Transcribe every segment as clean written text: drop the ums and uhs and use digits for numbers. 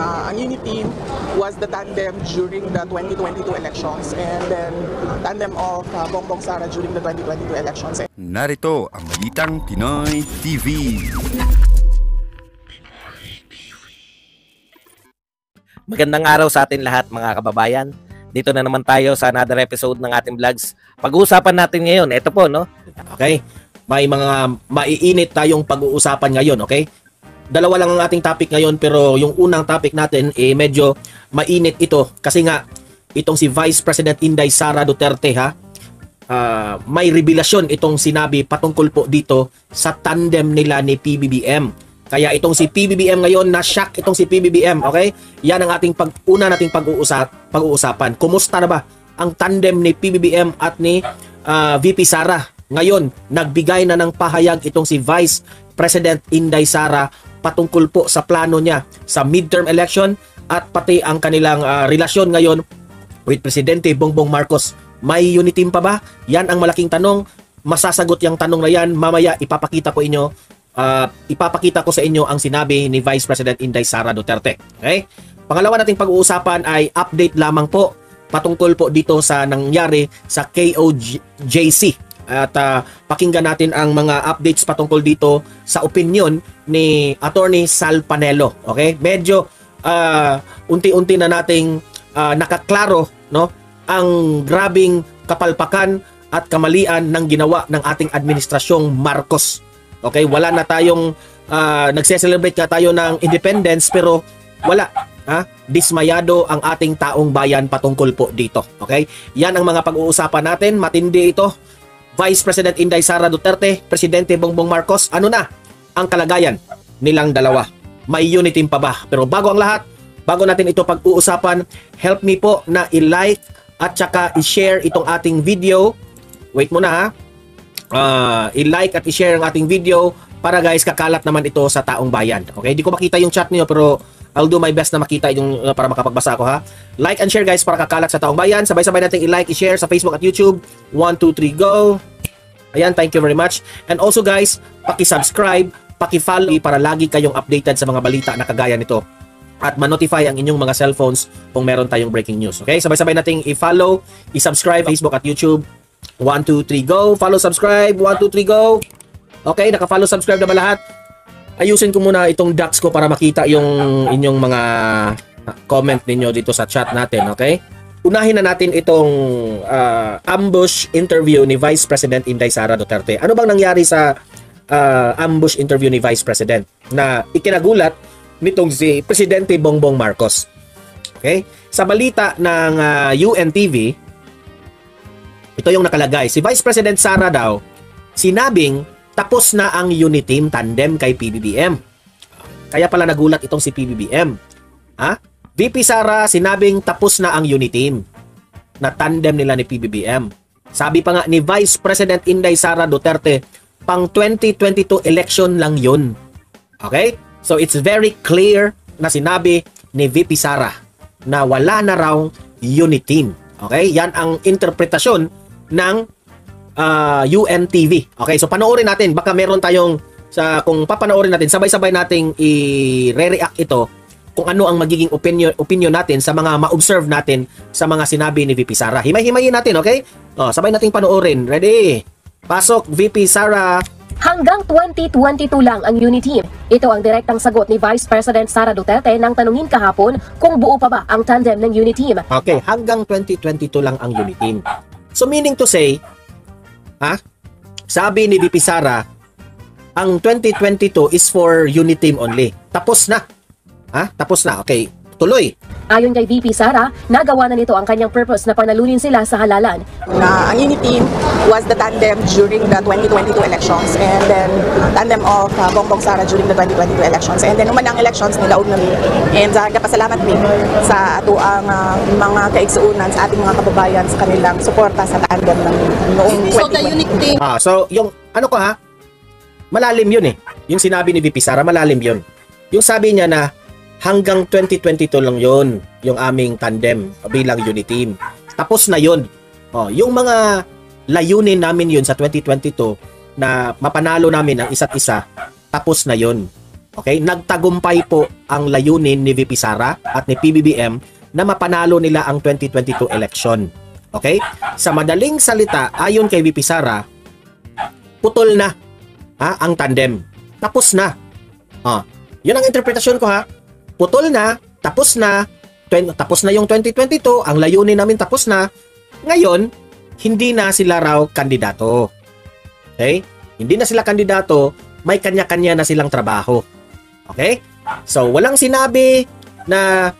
na ang unity was the tandem during the 2022 elections and then tandem of Bongbong Sara during the 2022 elections. Narito ang Balitang Pinoy TV. Magandang araw sa atin lahat mga kababayan. Dito na naman tayo sa another episode ng ating vlogs. Pag-uusapan natin ngayon, ito po, no? Okay? May mga maiinit tayong pag-uusapan ngayon, okay? Dalawa lang ang ating topic ngayon, pero yung unang topic natin, medyo mainit ito. Kasi nga, itong si Vice President Inday Sara Duterte, may revelasyon itong sinabi patungkol po dito sa tandem nila ni PBBM. Kaya itong si PBBM ngayon, na-shock itong si PBBM, okay? Yan ang ating una nating pag-uusapan. Kumusta na ba ang tandem ni PBBM at ni VP Sara? Ngayon, nagbigay na ng pahayag itong si Vice President Inday Sara patungkol po sa plano niya sa midterm election at pati ang kanilang relasyon ngayon with Presidente Bongbong Marcos. May unity team pa ba? Yan ang malaking tanong. Masasagot yung tanong na yan. Mamaya ipapakita ko sa inyo ang sinabi ni Vice President Inday Sara Duterte. Okay? Pangalawa nating pag-uusapan ay update lamang po patungkol po dito sa nangyari sa KOJC. At pakinggan natin ang mga updates patungkol dito sa opinion ni Attorney Sal Panelo. Okay? Medyo unti-unti na nating nakaklaro, no, ang grabing kapalpakan at kamalian ng ginawa ng ating administrasyong Marcos. Okay, wala na tayong nagse-celebrate ka tayo ng independence pero wala, dismayado ang ating taong bayan patungkol po dito. Okay? Yan ang mga pag-uusapan natin. Matindi ito. Vice President Inday Sara Duterte, Presidente Bongbong Marcos, ano na ang kalagayan nilang dalawa? May unity pa ba? Pero bago ang lahat, bago natin ito pag-uusapan, help me po na i-like at saka i-share itong ating video. Wait muna i-like at i-share ang ating video para guys kakalat naman ito sa taong bayan. Okay, di ko makita yung chat niyo pero I'll do my best na makita yung para makapagbasa ako Like and share guys para kakalat sa taong bayan. Sabay-sabay natin i-like, i-share sa Facebook at YouTube. 1, 2, 3, go. Ayan, thank you very much. And also guys, paki-subscribe, paki-follow para lagi kayong updated sa mga balita na kagaya nito. At ma-notify ang inyong mga cellphones kung meron tayong breaking news. Okay, sabay-sabay nating i-follow, i-subscribe Facebook at YouTube. 1, 2, 3, go. Follow, subscribe. 1, 2, 3, go. Okay, naka-follow, subscribe na ba lahat? Ayusin ko muna itong docs ko para makita yung inyong mga comment ninyo dito sa chat natin, okay? Unahin na natin itong ambush interview ni Vice President Inday Sara Duterte. Ano bang nangyari sa ambush interview ni Vice President na ikinagulat nitong si Presidente Bongbong Marcos? Okay? Sa balita ng UNTV, ito yung nakalagay. Si Vice President Sara daw, sinabing tapos na ang unity team tandem kay PBBM. Kaya pala nagulat itong si PBBM. VP Sara, sinabing tapos na ang unity team na tandem nila ni PBBM. Sabi pa nga ni Vice President Inday Sara Duterte, pang 2022 election lang yun. Okay? So it's very clear na sinabi ni VP Sara na wala na raw unity team. Okay? Yan ang interpretasyon ng UNTV. Okay, so panoorin natin. Baka meron tayong kung papanoorin natin, sabay-sabay nating i-react ito kung ano ang magiging opinion natin sa mga ma-observe natin sa mga sinabi ni VP Sara. Himay-himayin natin, okay? Sabay nating panoorin. Ready? Pasok, VP Sara. Hanggang 2022 lang ang unity team. Ito ang direktang sagot ni Vice President Sara Duterte nang tanungin kahapon kung buo pa ba ang tandem ng unity team. Okay, hanggang 2022 lang ang unity team. So meaning to say, sabi ni VP Sara, ang 2022 is for unity team only. Tapos na. Tapos na. Okay, tuloy. Ayon kay VP Sara, nagawa na nito ang kanyang purpose na panalunin sila sa halalan. Na ang unity team was the tandem during the 2022 elections and then tandem of Bongbong Sara during the 2022 elections. And then naman ang elections nila og nami. And pasalamat din sa ato ang mga kaigsuunan sa ating mga kababayan sa kanilang suporta sa tandem ng noong 2022. So the unity team. So yung malalim yun Yung sinabi ni VP Sara, malalim yun. Yung sabi niya na hanggang 2022 lang yon yung aming tandem bilang unity team. Tapos na yon. Yung mga layunin namin yun sa 2022 na mapanalo namin ang isa't isa, tapos na yon. Okay? Nagtagumpay po ang layunin ni VP Sara at ni PBBM na mapanalo nila ang 2022 election. Okay? Sa madaling salita, ayon kay VP Sara, putol na ang tandem. Tapos na. Yun ang interpretasyon ko ha. Putol na, tapos na yung 2022, ang layunin namin tapos na. Ngayon, hindi na sila raw kandidato. Okay? Hindi na sila kandidato, may kanya-kanya na silang trabaho. Okay? So, walang sinabi na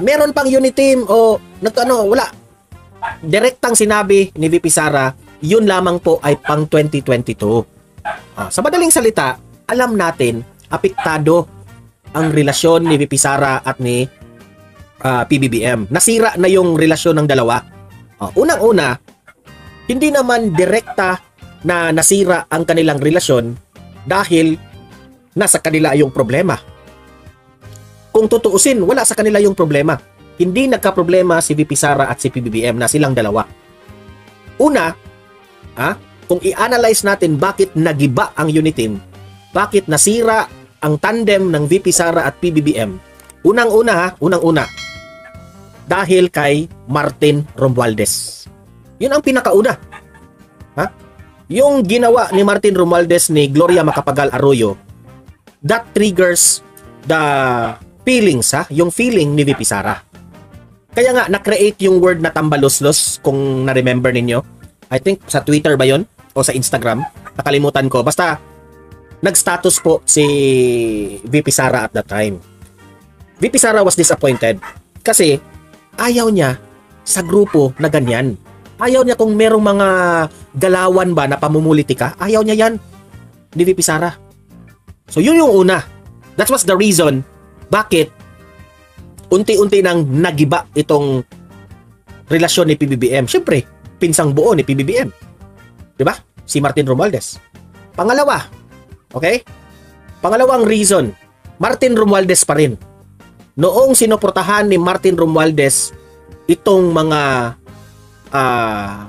meron pang unit team o wala. Direktang sinabi ni VP Sara, yun lamang po ay pang 2022. Sa madaling salita, alam natin, apektado ang relasyon ni VP Sara at ni PBBM. Nasira na yung relasyon ng dalawa. Unang-una, hindi naman direkta na nasira ang kanilang relasyon dahil nasa kanila yung problema. Kung tutuusin, wala sa kanila yung problema. Hindi nagka-problema si VP Sara at si PBBM na silang dalawa. Una, kung i-analyze natin bakit nagiba ang unit team, bakit nasira ang tandem ng VP Sara at PBBM, unang-una, dahil kay Martin Romualdez. Yun ang pinakauna. Yung ginawa ni Martin Romualdez ni Gloria Macapagal Arroyo, that triggers the feelings, yung feeling ni VP Sara. Kaya nga, na-create yung word na tambaloslos, kung na-remember ninyo. I think sa Twitter ba yon o sa Instagram? Nakalimutan ko. Basta, nag-status po si VP Sara at that time. VP Sara was disappointed kasi ayaw niya sa grupo na ganyan. Ayaw niya kung merong mga galawan ba na pamumulitika. Ayaw niya yan ni VP Sara. So, yun yung una. That was the reason bakit unti-unti nang nagiba itong relasyon ni PBBM. Siyempre, pinsang buo ni PBBM. Diba? Si Martin Romualdez. Pangalawa, okay? Pangalawang reason, Martin Romualdez pa rin. Noong sinuportahan ni Martin Romualdez itong mga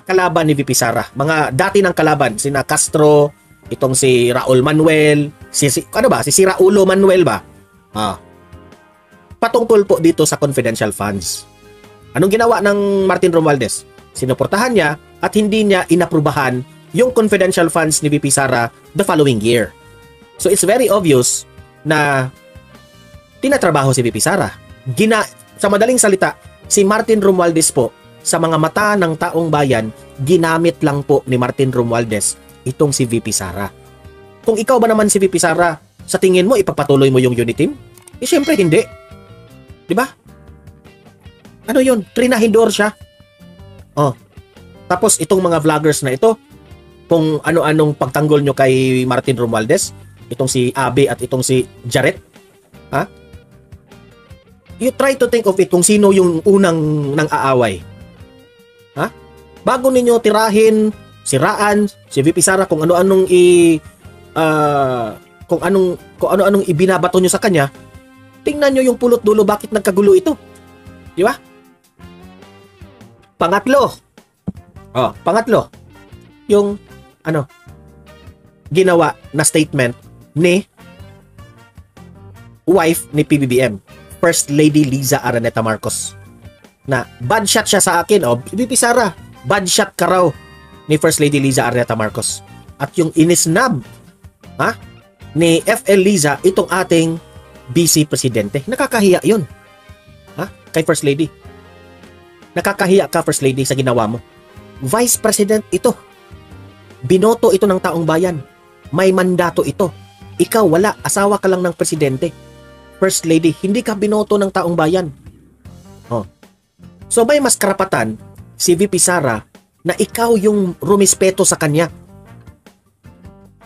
kalaban ni VP Sara, mga dati ng kalaban, sina Castro, itong si Raul Manuel, si Raulo Manuel ba? Patungkol po dito sa confidential funds. Anong ginawa ng Martin Romualdez? Sinuportahan niya at hindi niya inaprubahan yung confidential funds ni VP Sara the following year. So it's very obvious na tinatrabaho si VP Sara. Sa madaling salita, si Martin Romualdez po, sa mga mata ng taong bayan, ginamit lang po ni Martin Romualdez itong si VP Sara. Kung ikaw ba naman si VP Sara, sa tingin mo ipagpatuloy mo yung unit team? Siyempre hindi. Diba? Ano yun? Trinahidor siya. Tapos itong mga vloggers na ito, kung ano-anong pagtanggol nyo kay Martin Romualdez, itong si Abe at itong si Jarrett, you try to think of it kung sino yung unang nang aaway. Bago ninyo tirahin, siraan si VP Sara kung ano-anong kung ano-anong ibinabato nyo sa kanya, tingnan nyo yung pulot dulo bakit nagkagulo ito. Di ba? Pangatlo, yung ginawa na statement ni wife ni PBBM, First Lady Liza Araneta Marcos, na bad shot siya sa akin. VP Sara, bad shot ka raw ni First Lady Liza Araneta Marcos. At yung inisnab ni FL Liza itong ating BC Presidente. Nakakahiya yun. Kay First Lady. Nakakahiya ka, First Lady, sa ginawa mo. Vice President ito. Binoto ito ng taong bayan. May mandato ito. Ikaw wala. Asawa ka lang ng Presidente. First Lady, hindi ka binoto ng taong bayan. So may mas karapatan si VP Sara na ikaw yung rumispeto sa kanya.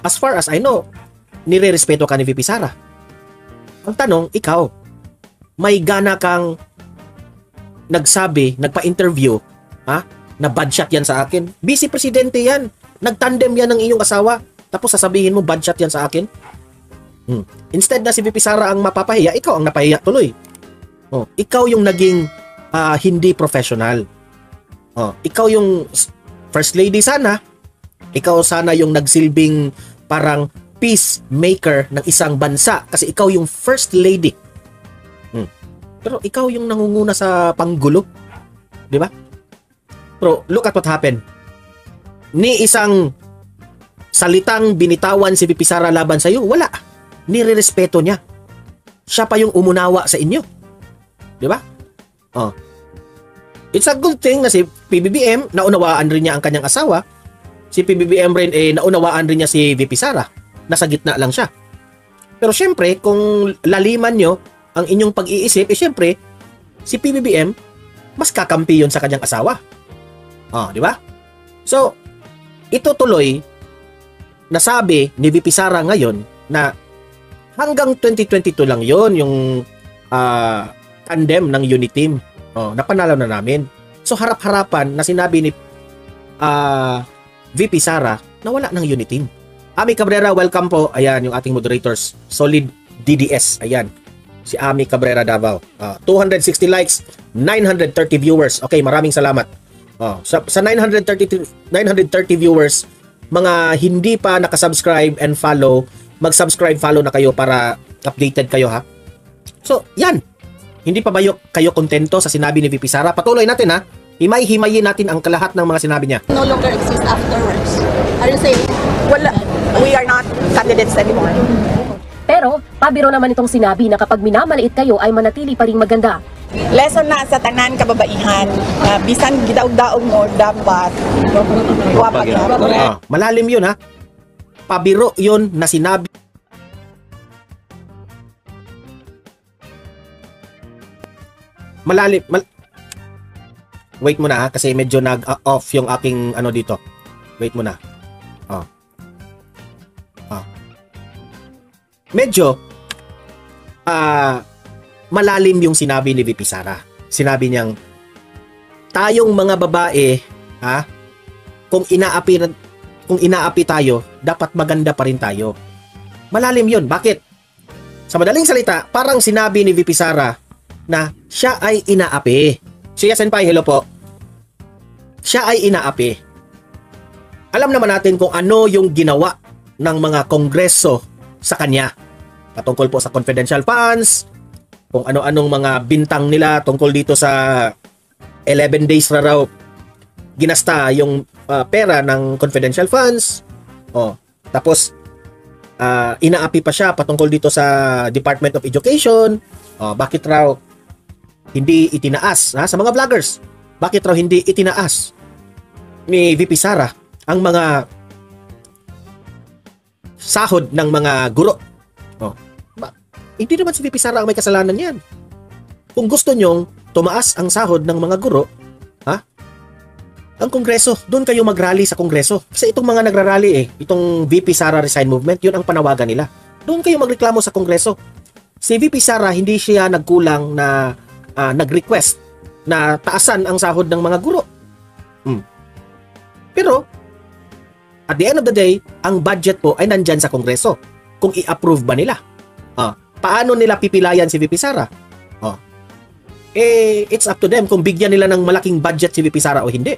As far as I know, nire-respeto ka ni VP Sara. Ang tanong, ikaw, may gana kang nagpa-interview, na bad shot yan sa akin. Vice Presidente yan. Nagtandem yan ng iyong asawa. Tapos sasabihin mo, bad shot yan sa akin. Instead na si VP Sara ang mapapahiya, ikaw ang napahiya tuloy. Ikaw yung naging hindi professional. Ikaw yung First Lady sana. Ikaw sana yung nagsilbing parang peacemaker ng isang bansa kasi ikaw yung first lady. Pero ikaw yung nangunguna sa panggulo. Di ba? Pero look at what happened. Ni isang salitang binitawan si VP Sara laban sa iyo, wala. Nirerespeto niya. Siya pa yung umunawa sa inyo. Di ba? Oh. It's a good thing na si PBBM, naunawaan rin niya ang kanyang asawa. Si PBBM rin, naunawaan rin niya si VP Sara. Nasa gitna lang siya. Pero syempre, kung laliman nyo ang inyong pag-iisip, syempre, si PBBM, mas kakampi yun sa kanyang asawa. Oh, di ba? So, ito tuloy, nasabi ni VP Sara ngayon na hanggang 2022 lang yon yung tandem ng Uniteam. Oh, napanalo na namin. So, harap-harapan na sinabi ni VP Sara na wala ng Uniteam. Ami Cabrera, welcome po. Ayan, yung ating moderators. Solid DDS. Ayan. Si Ami Cabrera Davao. 260 likes, 930 viewers. Okay, maraming salamat. Sa 930 viewers, mga hindi pa nakasubscribe and follow, mag-subscribe, follow na kayo para updated kayo ha. So, yan. Hindi pa ba kayo kontento sa sinabi ni VP Sara? Patuloy natin ha. Himay-himayin natin ang kalahat ng mga sinabi niya. No longer exist afterwards. Are you saying, wala, we are not candidates anymore? Pero, pabiro naman itong sinabi na kapag minamaliit kayo ay manatili pa ring maganda. Lesson na sa tanan kababaihan, bisan gidaog-daog mo, dapat wapag na. Malalim yun ha. Pabiro yun na sinabi. Malalim. Wait muna ha, kasi medyo nag-off yung aking ano dito. Wait muna. Medyo malalim yung sinabi ni VP Sara. Sinabi niyang tayong mga babae, kung inaapi tayo, dapat maganda pa rin tayo. Malalim yun. Bakit? Sa madaling salita, parang sinabi ni VP Sara na siya ay inaapi. Siya Senpai, hello po. Siya ay inaapi. Alam naman natin kung ano yung ginawa ng mga kongreso sa kanya. Patungkol po sa confidential funds, kung ano-anong mga bintang nila tungkol dito sa 11 days na raw ginasta yung pera ng confidential funds. Tapos inaapi pa siya patungkol dito sa Department of Education. Bakit raw hindi itinaas sa mga vloggers? Bakit raw hindi itinaas ni VP Sara ang mga sahod ng mga guro? Hindi naman si VP Sara ang may kasalanan yan. Kung gusto nyong tumaas ang sahod ng mga guro, ang Kongreso, doon kayo mag-rally sa Kongreso. Kasi itong mga nagrarally itong VP Sara Resign Movement, yun ang panawagan nila. Doon kayo magreklamo sa Kongreso. Si VP Sara, hindi siya nagkulang na nag-request na taasan ang sahod ng mga guro. Pero, at the end of the day, ang budget po ay nandyan sa Kongreso. Kung i-approve ba nila? Paano nila pipilayan si VP Sara? It's up to them kung bigyan nila ng malaking budget si VP Sara o hindi.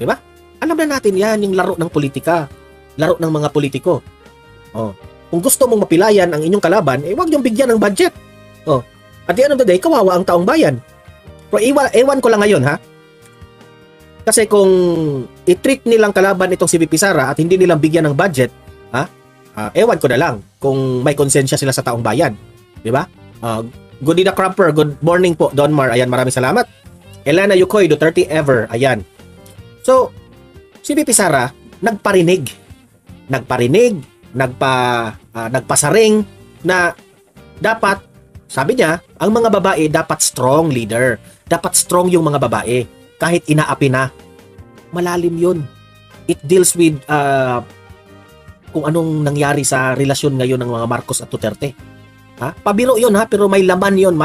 Diba? Alam na natin yan, yung laro ng politika. Laro ng mga politiko. Kung gusto mong mapilayan ang inyong kalaban, huwag niyong bigyan ng budget. At the end of the day, kawawa ang taong bayan. Pero ewan ko lang ngayon ha. Kasi kung i-treat nilang kalaban itong si VP Sara at hindi nilang bigyan ng budget, ewan ko na lang kung may konsensya sila sa taong bayan. Diba? Godina Crumper, good morning po, Donmar. Ayan, maraming salamat. Elena Yukoy, Duterte ever. Ayan. So, si VP Sara, nagparinig, nagpasaring na dapat, sabi niya, ang mga babae dapat strong leader. Dapat strong yung mga babae. Kahit inaapi na. Malalim yun. It deals with kung anong nangyari sa relasyon ngayon ng mga Marcos at Duterte. Pabiro yun pero may laman yun.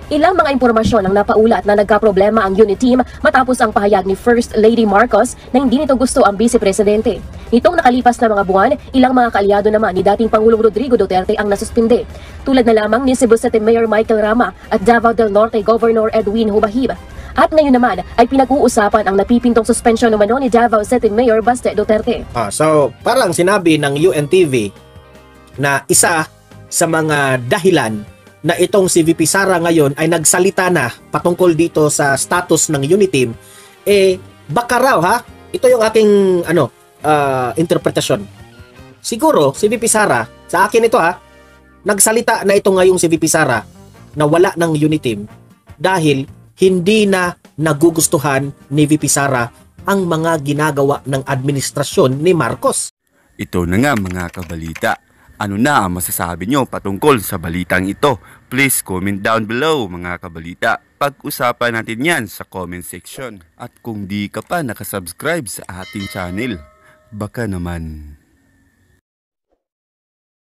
Ilang mga impormasyon ang napaulat na nagkaproblema ang Uniteam matapos ang pahayag ni First Lady Marcos na hindi nito gusto ang Vice Presidente. Nitong nakalipas na mga buwan, ilang mga kaalyado naman ni dating Pangulong Rodrigo Duterte ang nasuspinde. Tulad na lamang ni Cebu City Mayor Michael Rama at Davao del Norte Governor Edwin Hubahib. At ngayon naman ay pinag-uusapan ang napipintong suspension umano ni Davao City Mayor Baste Duterte. So, parang sinabi ng UNTV na isa sa mga dahilan na itong si VP Sara ngayon ay nagsalita na patungkol dito sa status ng Uniteam, baka raw ito yung aking interpretasyon. Siguro si VP Sara, sa akin ito nagsalita na ito ngayong si VP Sara na wala ng Uniteam dahil hindi na nagugustuhan ni VP Sara ang mga ginagawa ng administrasyon ni Marcos. Ito na nga mga kabalita. Ano na ang masasabi nyo patungkol sa balitang ito? Please comment down below mga kabalita. Pag-usapan natin yan sa comment section. At kung di ka pa nakasubscribe sa ating channel, baka naman